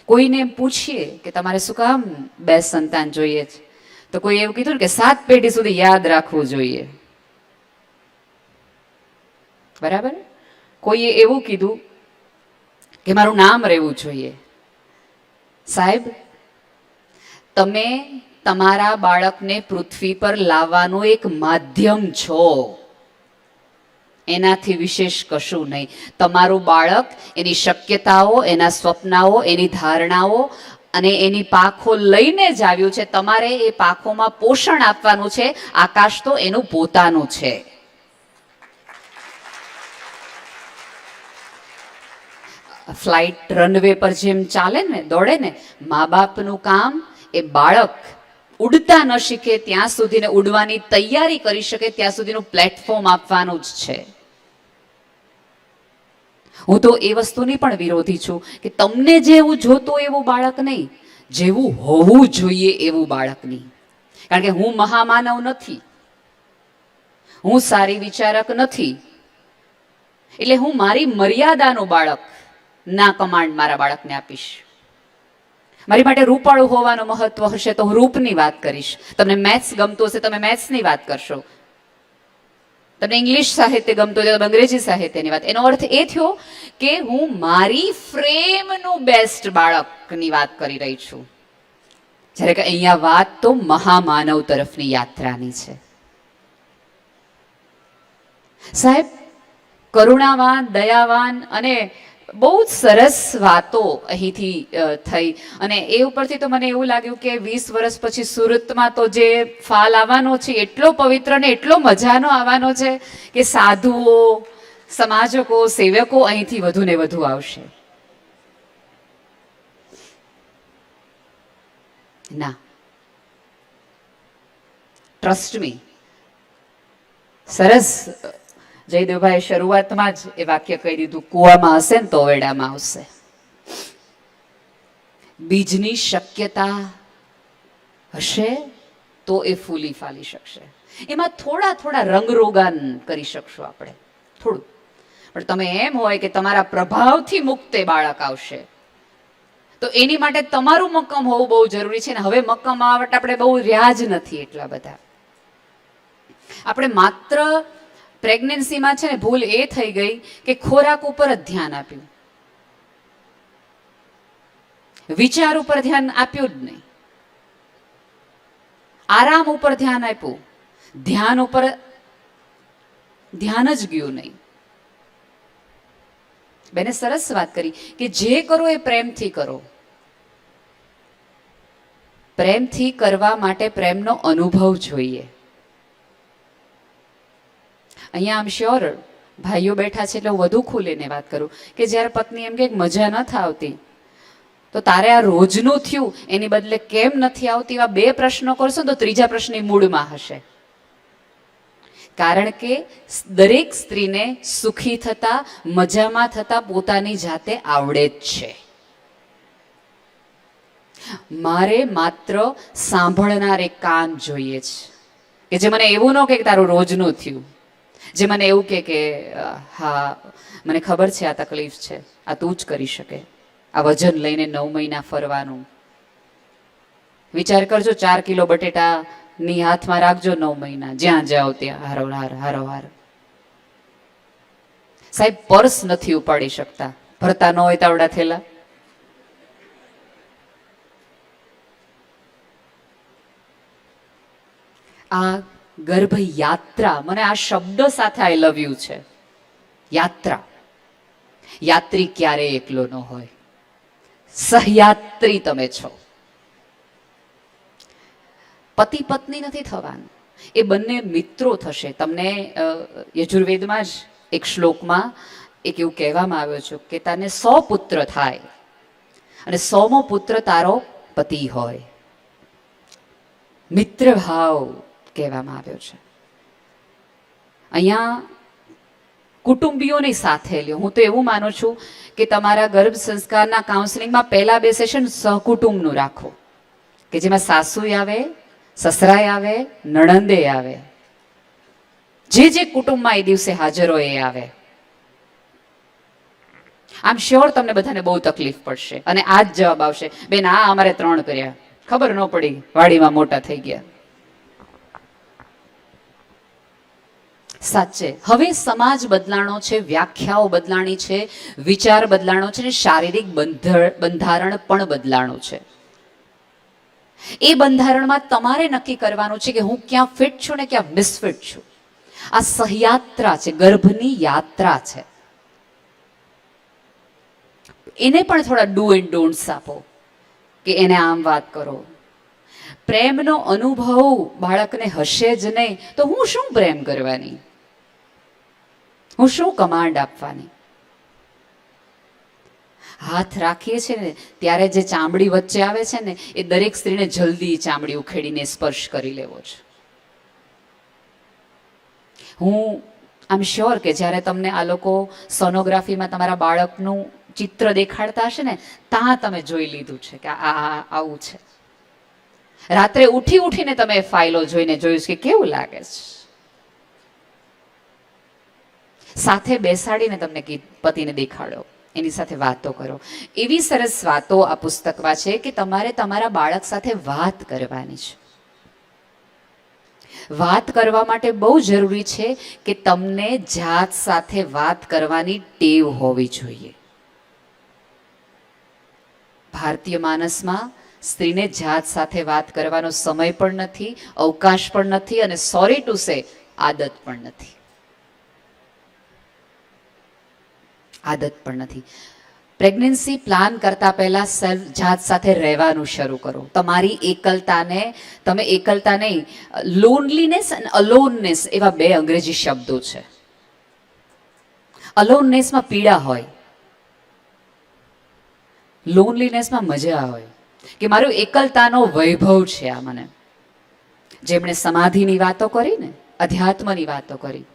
કોઈને પૂછીએ કે તમારે શું કામ 2 સંતાન જોઈએ છે, તો કોઈ એવું કીધું ને કે 7 પેઢી સુધી યાદ રાખવું જોઈએ. બરાબર. કોઈએ એવું કીધું કે મારું નામ રહેવું જોઈએ. સાહેબ, તમે તમારા બાળકને પૃથ્વી પર લાવવાનું એક માધ્યમ છો, એનાથી વિશેષ કશું નહીં. તમારું બાળક એની શક્યતાઓ, એના સ્વપ્નાઓ, એની ધારણાઓ અને એની પાંખો લઈને જ આવ્યું છે. તમારે એ પાંખોમાં પોષણ આપવાનું છે. આકાશ તો એનું પોતાનું છે. ફ્લાઇટ રનવે પર જેમ ચાલે ને, દોડે ને, મા બાપનું કામ એ બાળક ઉડતા ન શીખે ત્યાં સુધીને ઉડવાની તૈયારી કરી શકે ત્યાં સુધીનું પ્લેટફોર્મ આપવાનું જ છે. હું તો એ વસ્તુની પણ વિરોધી છું કે તમને જેવું જોતું એવું બાળક નહીં, જેવું હોવું જોઈએ એવું બાળક નહીં. કારણ કે હું મહામાનવ નથી, હું સારી વિચારક નથી, એટલે હું મારી મર્યાદાનું બાળક ના કમાન્ડ મારા બાળકને આપીશ. મારી માટે રૂપાળું હોવાનું મહત્વ હશે તો હું રૂપની વાત કરીશ. તમને મેથ્સ ગમતું હશે તમે મેથ્સની વાત કરશો. તમને ઇંગ્લિશ સાહિત્ય ગમતું હોય તો અંગ્રેજી સાહિત્યની વાત. એનો અર્થ એ થયો કે હું મારી ફ્રેમનું બેસ્ટ બાળકની વાત કરી રહી છું. જ્યારે કે અહીંયા વાત તો મહામાનવ તરફની યાત્રાની છે. સાહેબ, કરુણાવાન, દયાવાન અને બહુ જ સરસ વાતો અહીંથી થઈ. અને એ ઉપરથી તો મને એવું લાગ્યું કે 20 વર્ષ પછી સુરતમાં તો જે ફાલ આવવાનો છે એટલો પવિત્ર ને એટલો મજાનો આવવાનો છે કે સાધુઓ, સમાજકો, સેવકો અહીંથી વધુ ને વધુ આવશે. ના, ટ્રસ્ટ મી. સરસ જયદેવભાઈ શરૂઆતમાં જ એ વાક્ય કહી દીધું, કૂવામાં હશે ને તો વેડામાં આવશે. બીજની શક્યતા હશે તો એ ફૂલી ફાલી શકશે. એમાં થોડા થોડા રંગરોગાન કરી શકશું આપણે, થોડું. પણ તમે એમ હોય કે તમારા પ્રભાવથી મુક્ત એ બાળક આવશે તો એની માટે તમારું મક્કમ હોવું બહુ જરૂરી છે. ને હવે મક્કમ આવટ આપણે બહુ રહ્યા જ નથી એટલા બધા. આપણે માત્ર પ્રેગ્નન્સીમાં છે ને ભૂલ એ થઈ ગઈ કે ખોરાક ઉપર જ ધ્યાન આપ્યું, વિચાર ઉપર ધ્યાન આપ્યું જ નહીં, આરામ ઉપર ધ્યાન આપ્યું, ધ્યાન ઉપર ધ્યાન જ ગયું નહીં. બેને સરસ વાત કરી કે જે કરો એ પ્રેમથી કરો. પ્રેમથી કરવા માટે પ્રેમનો અનુભવ જોઈએ. અહીંયા આમ શ્યોર ભાઈઓ બેઠા છે એટલે હું વધુ ખુલીને વાત કરું કે જ્યારે પત્ની એમ કે મજા નથી આવતી તો તારે આ રોજનું થયું એની બદલે કેમ નથી આવતી એવા 2 પ્રશ્નો કરશો તો ત્રીજા પ્રશ્નની મૂળમાં હશે. કારણ કે દરેક સ્ત્રીને સુખી થતા, મજામાં થતા પોતાની જાતે આવડે જ છે. મારે માત્ર સાંભળનાર એક કાન જોઈએ છે કે જે મને એવું ન કે તારું રોજનું થયું, જે મને એવું કે હા મને ખબર છે આ તકલીફ છે, આ તું જ કરી શકે. આ વજન લઈને 9 મહિના ફરવાનું વિચાર કરજો. 4 કિલો બટેટાની હાથમાં રાખજો 9 મહિના, જ્યાં જાઓ ત્યાં હારોહાર હારોહાર. સાહેબ, પર્સ નથી ઉપાડી શકતા, ભરતા ન હોય તાવડા થેલા. આ ગર્ભ યાત્રા, મને આ શબ્દ સાથે આઈ લવ યુ છે. યાત્રા. યાત્રી ક્યારેય એકલો ન હોય, સહયાત્રી તમે છો. પતિ પત્ની નથી થવાનું, એ બંને મિત્રો થશે. તમને યજુર્વેદમાં જ એક શ્લોકમાં એક એવું કહેવામાં આવ્યું છે કે તને 100 પુત્ર થાય અને 100મો પુત્ર તારો પતિ હોય. મિત્ર ભાવ કહેવામાં આવ્યો છે. અહીંયા કુટુંબીઓની સાથે લ્યો. હું તો એવું માનું છું કે તમારા ગર્ભ સંસ્કારના કાઉન્સેલિંગમાં પહેલા 2 સેશન સહકુટુંબનું રાખો કે જેમાં સાસુય આવે, સસરાય આવે, નણંદે આવે, જે કુટુંબમાં એ દિવસે હાજર હોય એ આવે. આમ શ્યોર તમને બધાને બહુ તકલીફ પડશે અને આ જ જવાબ આવશે, બેન આ અમારે 3 કર્યા, ખબર ન પડી, વાડીમાં મોટા થઈ ગયા. સાચે હવે સમાજ બદલાણો છે, વ્યાખ્યાઓ બદલાણી છે, વિચાર બદલાણો છે ને શારીરિક બંધારણ પણ બદલાણું છે. એ બંધારણમાં તમારે નક્કી કરવાનું છે કે હું ક્યાં ફિટ છું ને ક્યાં મિસફિટ છું. આ સહયાત્રા છે, ગર્ભની યાત્રા છે. એને પણ થોડા ડુ એન્ડ ડોન્ટ્સ આપો કે એને આમ વાત કરો. પ્રેમનો અનુભવ બાળકને હશે જ નહીં તો હું શું પ્રેમ કરવાની, હું શું કમાન્ડ આપવાની. હાથ રાખીએ છીએ ને ત્યારે જે ચામડી વચ્ચે આવે છે ને એ દરેક સ્ત્રીને જલ્દી ચામડી ઉખેડીને સ્પર્શ કરી લેવો છે. હું આમ શ્યોર કે જ્યારે તમને આ લોકો સોનોગ્રાફીમાં તમારા બાળકનું ચિત્ર દેખાડતા હશે ને ત્યાં તમે જોઈ લીધું છે કે આ આવું છે. રાત્રે ઉઠી ઉઠીને તમે ફાઇલો જોઈને જોયું કે કેવું લાગે છે. સાથે બેસાડીને તમને પતિને દેખાડો, એની સાથે વાતો કરો. એવી સરસ વાતો આ પુસ્તકમાં છે કે તમારે તમારા બાળક સાથે વાત કરવાની છે. વાત કરવા માટે બહુ જરૂરી છે કે તમને જાત સાથે વાત કરવાની ટેવ હોવી જોઈએ. ભારતીય માનસમાં સ્ત્રીને જાત સાથે વાત કરવાનો સમય પણ નથી, અવકાશ પણ નથી અને સોરી ટુ સે આદત પણ નથી. આદત પણ નથી. પ્રેગ્નન્સી પ્લાન કરતા પહેલા સેલ્ફ જાત સાથે રહેવાનું શરૂ કરો. તમારી એકલતાને તમે એકલતા નહીં, લોનલીનેસ અને અલોનનેસ એવા 2 અંગ્રેજી શબ્દો છે. અલોનનેસમાં પીડા હોય, લોનલીનેસમાં મજા હોય કે મારું એકલતાનો વૈભવ છે. આ મને જેમણે સમાધિની વાતો કરી ને, અધ્યાત્મની વાતો કરી.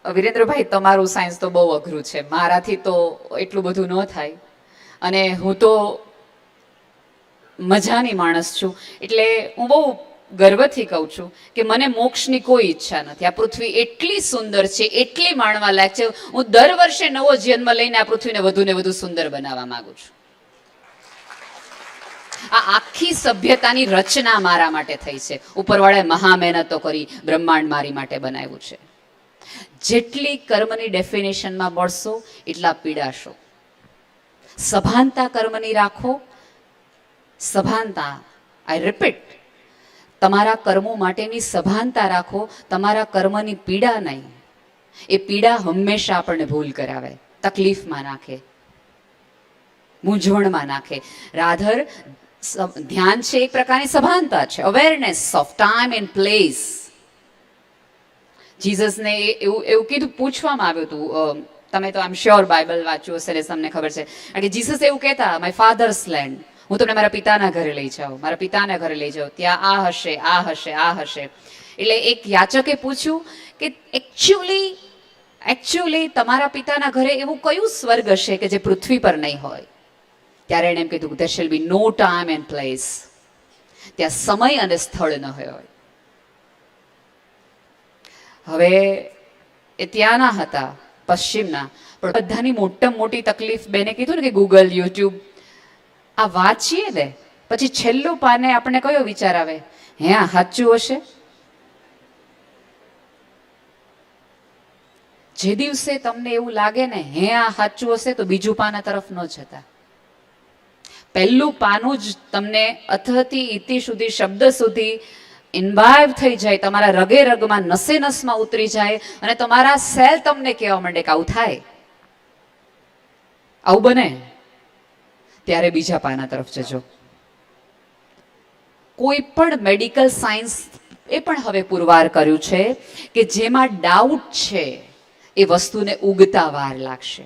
વિરેન્દ્રભાઈ તમારું સાયન્સ તો બહુ અઘરું છે, મારાથી તો એટલું બધું ન થાય અને હું તો મજાની માણસ છું એટલે હું બહુ ગર્વથી કહું છું કે મને મોક્ષની કોઈ ઈચ્છા નથી. આ પૃથ્વી એટલી સુંદર છે, એટલી માણવા લાયક છે. હું દર વર્ષે નવો જન્મ લઈને આ પૃથ્વીને વધુ ને વધુ સુંદર બનાવવા માંગુ છું. આ આખી સભ્યતાની રચના મારા માટે થઈ છે. ઉપરવાળાએ મહા મહેનતો કરી, બ્રહ્માંડ મારી માટે બનાવ્યું છે. જેટલી કર્મની ડેફિનેશનમાં મળશો એટલા પીડાશો. સભાનતા કર્મની રાખો. સભાનતા, આઈ રિપીટ, તમારા કર્મો માટેની સભાનતા રાખો. તમારા કર્મની પીડા નહીં. એ પીડા હંમેશા આપણને ભૂલ કરાવે, તકલીફમાં નાખે, મૂંઝવણમાં નાખે. રાધર ધ્યાન છે એક પ્રકારની સભાનતા છે, awareness of time and place. જીસસને એવું કીધું, પૂછવામાં આવ્યું હતું, તમે તો આમ શ્યોર બાઇબલ વાંચ્યું હશે એટલે તમને ખબર છે કે જીસસ એવું કહેતા, માય ફાધર્સ લેન્ડ, હું તમને મારા પિતાના ઘરે લઈ જાઉં, મારા પિતાના ઘરે લઈ જાઉં, ત્યાં આ હશે, આ હશે, આ હશે. એટલે એક યાચકે પૂછ્યું કે એકચ્યુઅલી તમારા પિતાના ઘરે એવું કયું સ્વર્ગ હશે કે જે પૃથ્વી પર નહીં હોય? ત્યારે એણે એમ કીધું, there shall be no time and place. ત્યાં સમય અને સ્થળ ન હોય. હવે એ ત્યાંના હતા, પશ્ચિમના, પણ બધાની મોટામાં મોટી તકલીફ બેને કીધું ને કે ગૂગલ, યુટ્યુબ આ વાંચીએ ને પછી છેલ્લું પાને આપણને કયો વિચાર આવે? હે આ સાચું હશે? જે દિવસે તમને એવું લાગે ને હે આ સાચું હશે તો બીજું પાના તરફ ન જતા. પહેલું પાનું જ તમને અથથી ઇતિ સુધી, શબ્દ સુધી ઇન્વાઇવ થઈ જાય, તમારા રગે રગમાં, નસે નસમાં ઉતરી જાય અને તમારા સેલ તમને કહેવા માંડે કે આવું થાય, આવું બને, ત્યારે બીજા પાના તરફ જજો. કોઈ પણ મેડિકલ સાયન્સ એ પણ હવે પુરવાર કર્યું છે કે જેમાં ડાઉટ છે એ વસ્તુને ઉગતા વાર લાગશે.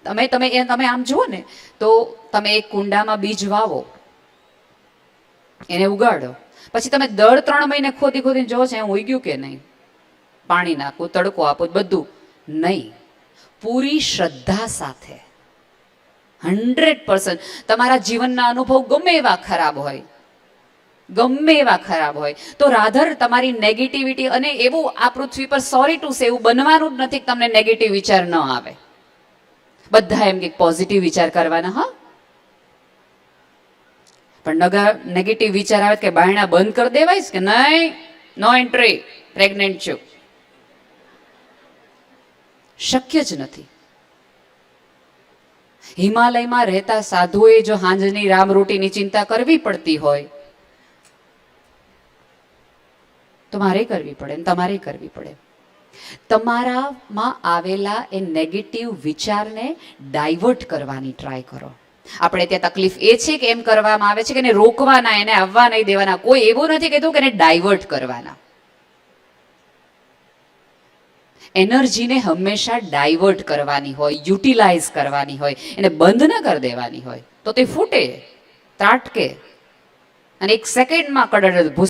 તમે આમ જુઓ ને તો તમે એક કુંડામાં બીજ વાવો, એને ઉગાડો, પછી તમે દર 3 મહિને ખોદીને જોવો છે ઉગ્યું કે નહીં, પાણી નાખવું, તડકો આપો, બધું નહીં. પૂરી શ્રદ્ધા સાથે 100% તમારા જીવનના અનુભવ ગમે એવા ખરાબ હોય તો રાધર તમારી નેગેટિવિટી, અને એવું આ પૃથ્વી પર સોરી ટુ સે એવું બનવાનું જ નથી કે તમને નેગેટિવ વિચાર ન આવે. બધા એમ કે પોઝિટિવ વિચાર કરવાના, હા, પણ નેગેટિવ વિચાર આવે કે બાયણા બંધ કરી દેવાય કે નહીં, નો એન્ટ્રી, પ્રેગ્નેન્ટ છું, શક્ય જ નથી. હિમાલયમાં રહેતા સાધુએ જો હાંજની રામ રોટીની ચિંતા કરવી પડતી હોય તો મારે કરવી પડે, તમારે કરવી પડે. તમારામાં આવેલા એ નેગેટિવ વિચારને ડાયવર્ટ કરવાની ટ્રાય કરો. આપણે ત્યાં તકલીફ એ છે કે એમ કરવામાં આવે છે કે એને રોકવાના, એને આવવા નહીં દેવાના. કોઈ એવું નથી કહેતું કે એને ડાયવર્ટ કરવાના. એનર્જીને હંમેશા ડાયવર્ટ કરવાની હોય, યુટિલાઇઝ કરવાની હોય, એને બંધ ન કરી દેવાની હોય. તો તે ફૂટે, ત્રાટકે અને એક સેકન્ડમાં કડડ